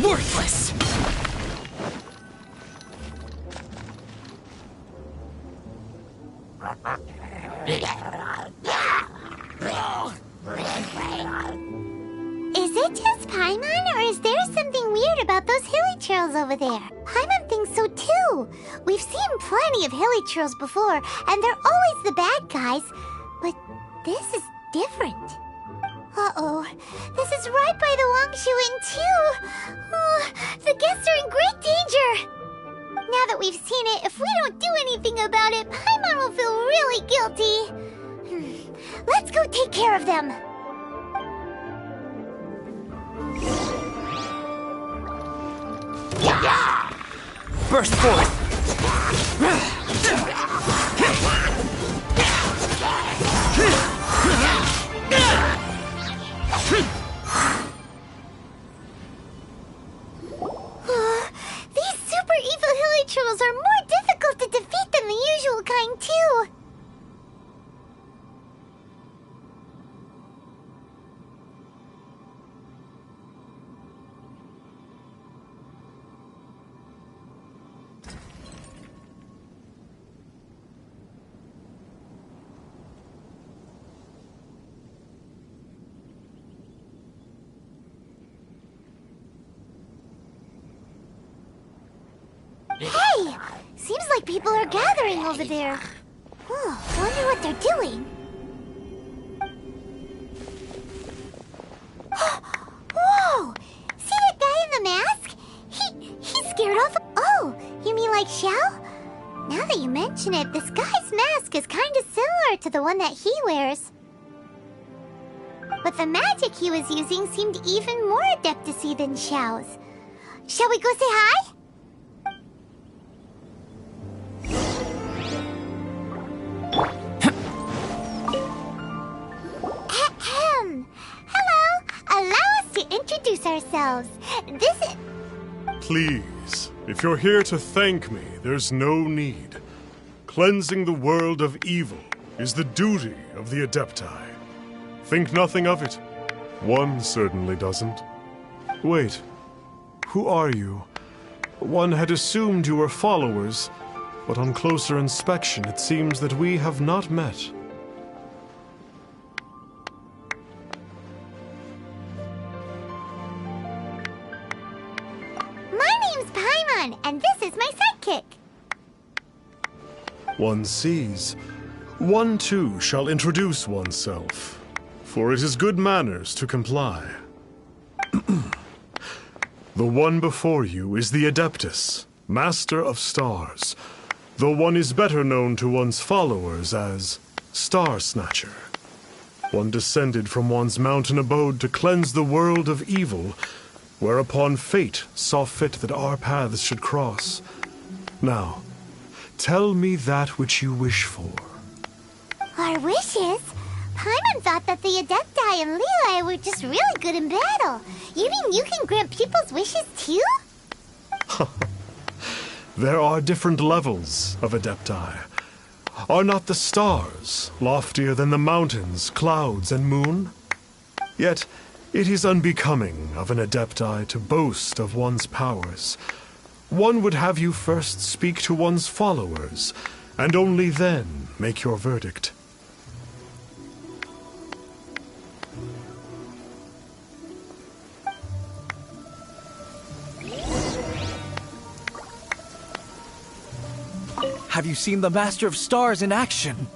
Worthless! Is it just Paimon, or is there something weird about those hilly churls over there? Paimon thinks so too. We've seen plenty of hilly churls before, and they're always the bad guys. But this is different. Uh-oh. This is right by the Wangshu Inn too. Oh, the guests are in great danger. Now that we've seen it, if we don't do anything about it, Paimon will feel really guilty. Let's go take care of them. Burst forth! These super evil hilly trolls are more difficult to defeat than the usual kind, too. Hey! Seems like people are gathering over there. Oh, wonder what they're doing. Whoa! See that guy in the mask? He's scared off. Oh, you mean like Xiao? Now that you mention it, this guy's mask is kind of similar to the one that he wears. But the magic he was using seemed even more adeptus-y than Xiao's. Shall we go say hi? Hello! Allow us to introduce ourselves. This is... Please, if you're here to thank me, there's no need. Cleansing the world of evil is the duty of the Adepti. Think nothing of it. One certainly doesn't. Wait, who are you? One had assumed you were followers, but on closer inspection it seems that we have not met. And this is my sidekick. One sees. One too shall introduce oneself, for it is good manners to comply. The one before you is the Adeptus, Master of Stars, though one is better known to one's followers as Star Snatcher. One descended from one's mountain abode to cleanse the world of evil, whereupon fate saw fit that our paths should cross. Now, tell me that which you wish for. Our wishes? Paimon thought that the Adepti and Leela were just really good in battle. You mean you can grant people's wishes too? There are different levels of Adepti. Are not the stars loftier than the mountains, clouds, and moon? Yet, it is unbecoming of an Adepti to boast of one's powers. One would have you first speak to one's followers, and only then make your verdict. Have you seen the Master of Stars in action?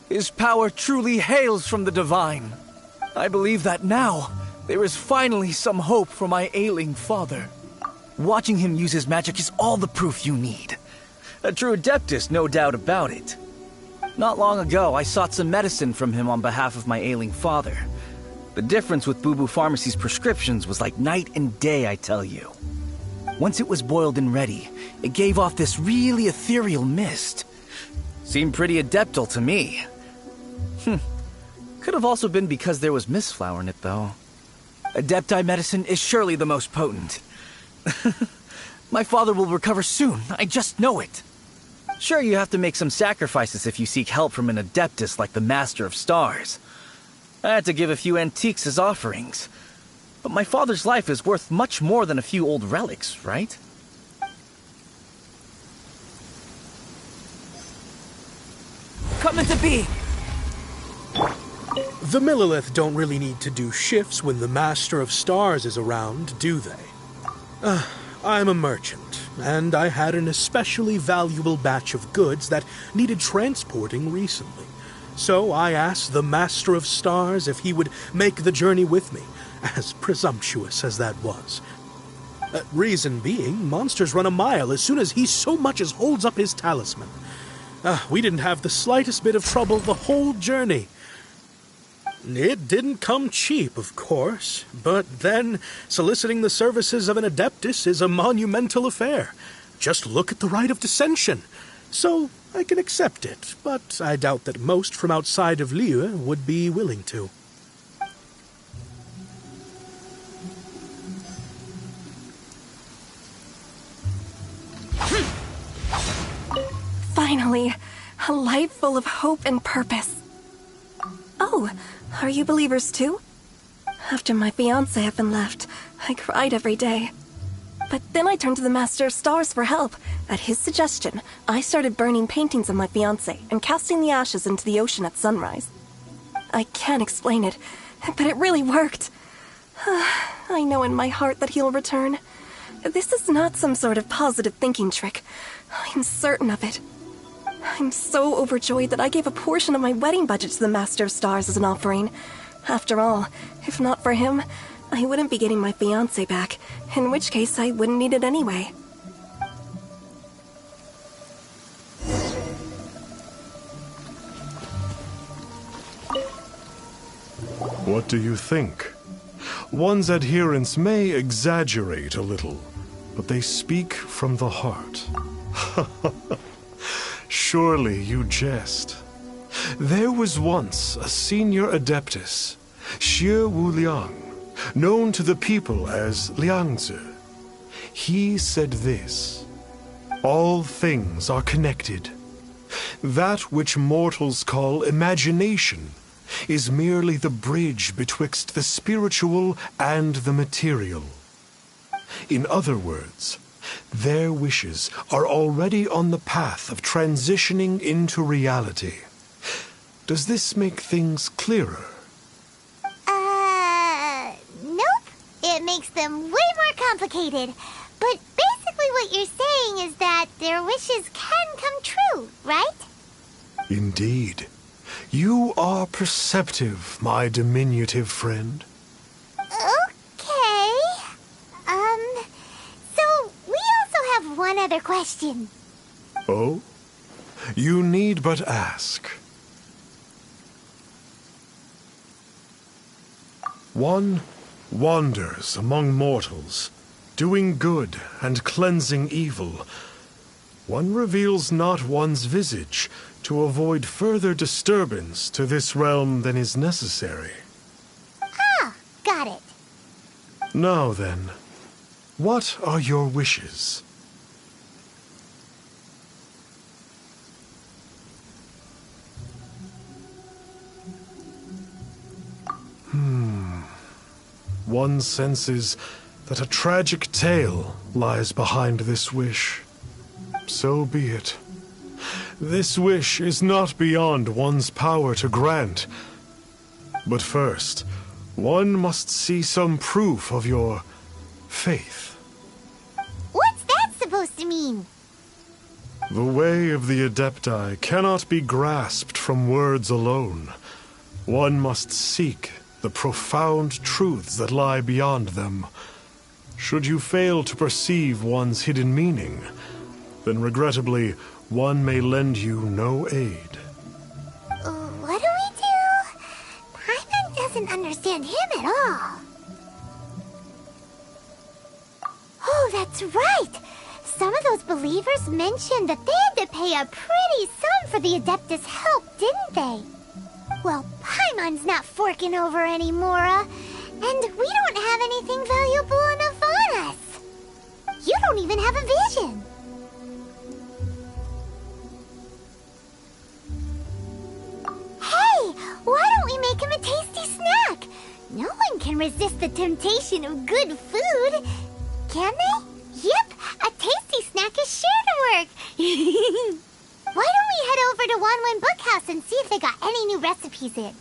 His power truly hails from the divine. I believe that now there is finally some hope for my ailing father. Watching him use his magic is all the proof you need. A true Adeptus, no doubt about it. Not long ago, I sought some medicine from him on behalf of my ailing father. The difference with Boo Boo Pharmacy's prescriptions was like night and day, I tell you. Once it was boiled and ready, it gave off this really ethereal mist. Seemed pretty adeptal to me. Could have also been because there was mistflower in it, though. Adepti medicine is surely the most potent. My father will recover soon, I just know it. Sure, you have to make some sacrifices if you seek help from an Adeptus like the Master of Stars. I had to give a few antiques as offerings. But my father's life is worth much more than a few old relics, right? Coming to be! The Millilith don't really need to do shifts when the Master of Stars is around, do they? I'm a merchant, and I had an especially valuable batch of goods that needed transporting recently. So I asked the Master of Stars if he would make the journey with me, as presumptuous as that was. Reason being, monsters run a mile as soon as he so much as holds up his talisman. We didn't have the slightest bit of trouble the whole journey. It didn't come cheap, of course, but then soliciting the services of an Adeptus is a monumental affair. Just look at the Rite of Dissension. So I can accept it, but I doubt that most from outside of Liyue would be willing to. Finally, a life full of hope and purpose. Oh, are you believers too? After my fiancé had been left, I cried every day. But then I turned to the Master of Stars for help. At his suggestion, I started burning paintings of my fiancé and casting the ashes into the ocean at sunrise. I can't explain it, but it really worked. I know in my heart that he'll return. This is not some sort of positive thinking trick. I'm certain of it. I'm so overjoyed that I gave a portion of my wedding budget to the Master of Stars as an offering. After all, if not for him, I wouldn't be getting my fiancé back, in which case I wouldn't need it anyway. What do you think? One's adherents may exaggerate a little, but they speak from the heart. Surely you jest. There was once a senior Adeptus, Xie Wuliang, known to the people as Liangzi. He said this: all things are connected. That which mortals call imagination is merely the bridge betwixt the spiritual and the material. In other words, their wishes are already on the path of transitioning into reality. Does this make things clearer? Nope. It makes them way more complicated. But basically what you're saying is that their wishes can come true, right? Indeed. You are perceptive, my diminutive friend. Okay. So we also have one other question. Oh? You need but ask. One wanders among mortals, doing good and cleansing evil. One reveals not one's visage to avoid further disturbance to this realm than is necessary. Ah, got it. Now then, what are your wishes? One senses that a tragic tale lies behind this wish. So be it. This wish is not beyond one's power to grant. But first, one must see some proof of your faith. What's that supposed to mean? The way of the Adepti cannot be grasped from words alone. One must seek the profound truths that lie beyond them. Should you fail to perceive one's hidden meaning, then regrettably, one may lend you no aid. What do we do? Paimon doesn't understand him at all. Oh, that's right! Some of those believers mentioned that they had to pay a pretty sum for the Adeptus' help, didn't they? Well, Paimon's not forking over anymore, and we don't have anything valuable enough on us. You don't even have a vision. Hey, why don't we make him a tasty snack? No one can resist the temptation of good food. Can they? Yep, a tasty snack is sure to work. Why don't we head over to Wanwen Bookhouse and see if they got any new recipes in?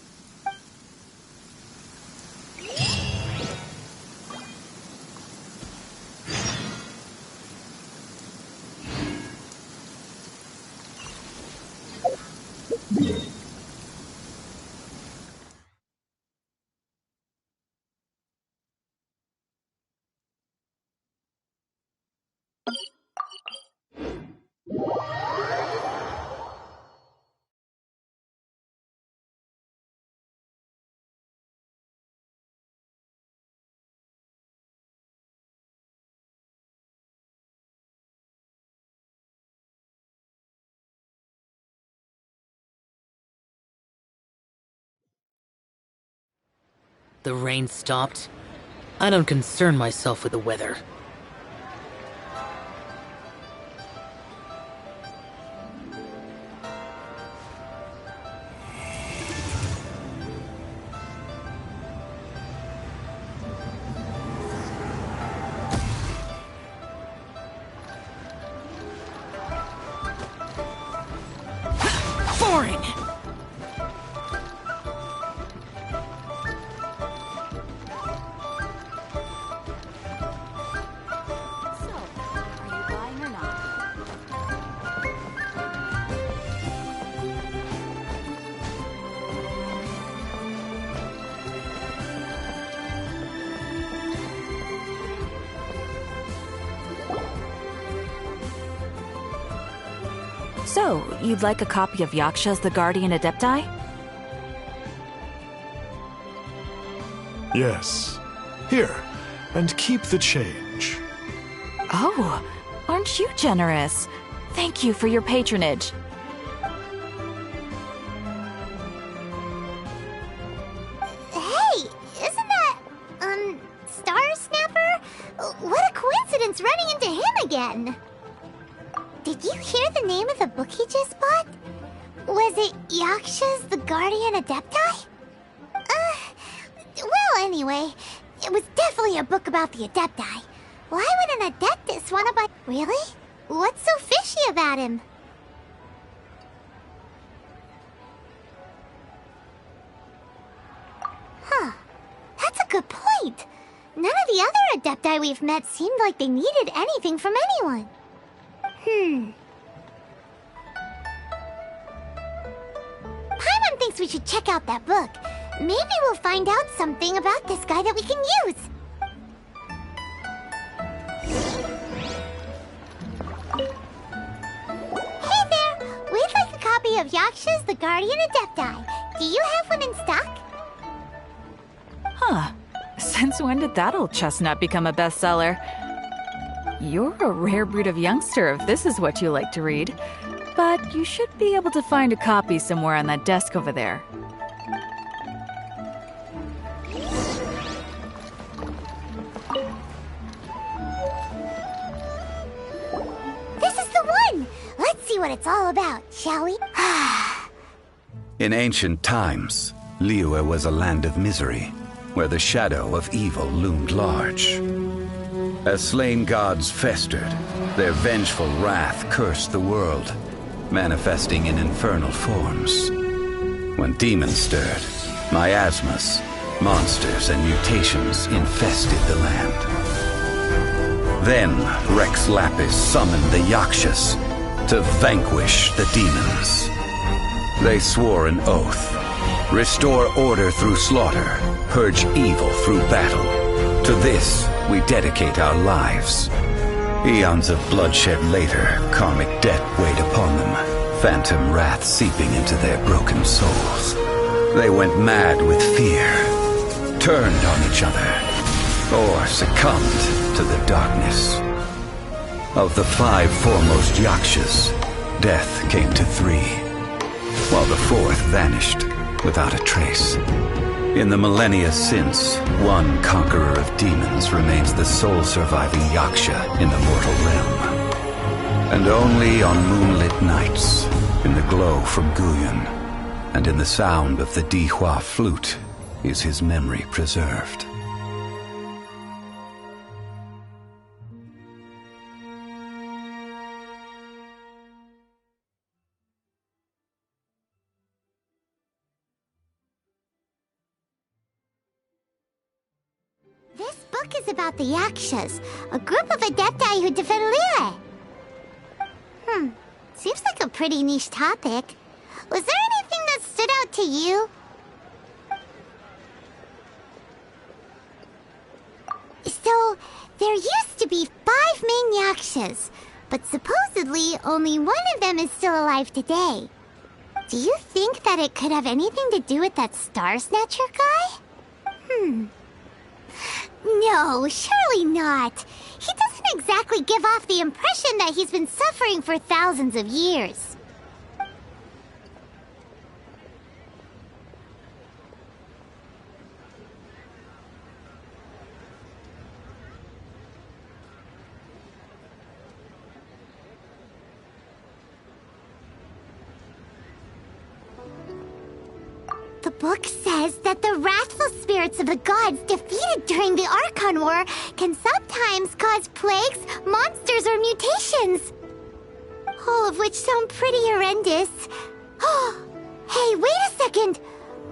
The rain stopped. I don't concern myself with the weather. Foreign! So, you'd like a copy of Yaksha's The Guardian Adepti? Yes. Here, and keep the change. Oh, aren't you generous? Thank you for your patronage. Hey, isn't that, Star Snapper? What a coincidence running into him again. Did you hear the name of the book he just bought? Was it Yaksha's The Guardian Adepti? Well, anyway, it was definitely a book about the Adepti. Why would an Adeptus want to buy... Really? What's so fishy about him? Huh. That's a good point. None of the other Adepti we've met seemed like they needed anything from anyone. Paimon thinks we should check out that book. Maybe we'll find out something about this guy that we can use. Hey there! We'd like a copy of Yaksha's The Guardian Adepti. Do you have one in stock? Huh. Since when did that old chestnut become a bestseller? You're a rare breed of youngster if this is what you like to read. But you should be able to find a copy somewhere on that desk over there. This is the one! Let's see what it's all about, shall we? In ancient times, Liyue was a land of misery, where the shadow of evil loomed large. As slain gods festered, their vengeful wrath cursed the world, manifesting in infernal forms. When demons stirred, miasmas, monsters, and mutations infested the land. Then Rex Lapis summoned the Yakshas to vanquish the demons. They swore an oath: restore order through slaughter, purge evil through battle. To this, we dedicate our lives. Eons of bloodshed later, karmic debt weighed upon them, phantom wrath seeping into their broken souls. They went mad with fear, turned on each other, or succumbed to the darkness. Of the 5 foremost Yakshas, death came to 3, while the 4th vanished without a trace. In the millennia since, one conqueror of demons remains the sole surviving Yaksha in the mortal realm. And only on moonlit nights, in the glow from Guyon, and in the sound of the Dihua flute, is his memory preserved. book is about the Yakshas, a group of Adepti who defend Liyue. Seems like a pretty niche topic. Was there anything that stood out to you? So, there used to be 5 main Yakshas, but supposedly only one of them is still alive today. Do you think that it could have anything to do with that Star Snatcher guy? No, surely not. He doesn't exactly give off the impression that he's been suffering for thousands of years. The book says that the wrathful spirits of the gods defeated during the Archon War can sometimes cause plagues, monsters, or mutations. All of which sound pretty horrendous. Hey, wait a second!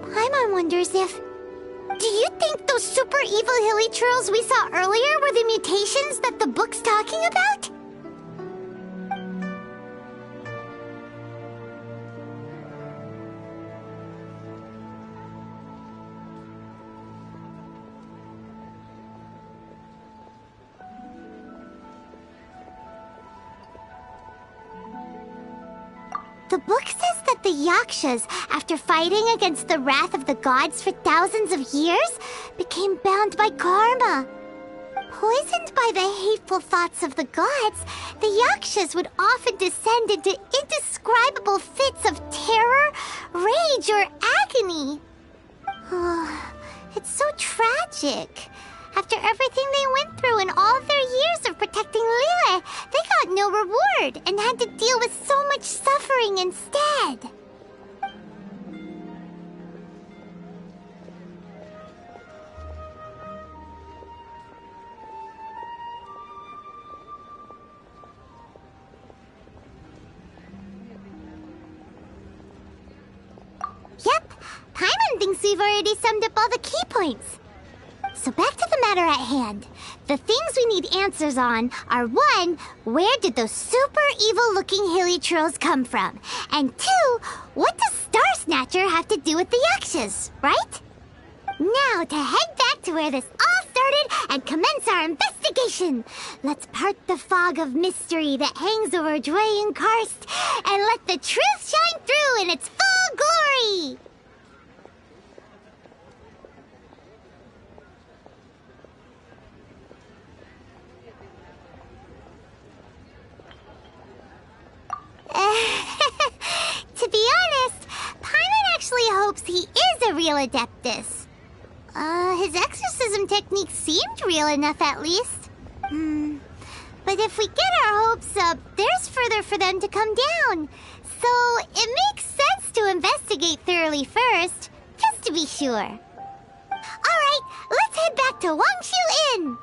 Paimon wonders if... Do you think those super evil hilly churls we saw earlier were the mutations that the book's talking about? The book says that the Yakshas, after fighting against the wrath of the gods for thousands of years, became bound by karma. Poisoned by the hateful thoughts of the gods, the Yakshas would often descend into indescribable fits of terror, rage, or agony. It's so tragic. After everything they went through in all their years of protecting Liyue, they got no reward and had to deal with so much suffering instead. Yep, Paimon thinks we've already summed up all the key points. So back to the matter at hand. The things we need answers on are 1, where did those super evil-looking hilly trolls come from? And 2, what does Star Snatcher have to do with the Yakshas, right? Now to head back to where this all started and commence our investigation. Let's part the fog of mystery that hangs over Dwayne Karst and let the truth shine through in its full glory! To be honest, Paimon actually hopes he is a real Adeptus. His exorcism technique seemed real enough at least. But if we get our hopes up, there's further for them to come down. So it makes sense to investigate thoroughly first, just to be sure. Alright, let's head back to Wangshu Inn!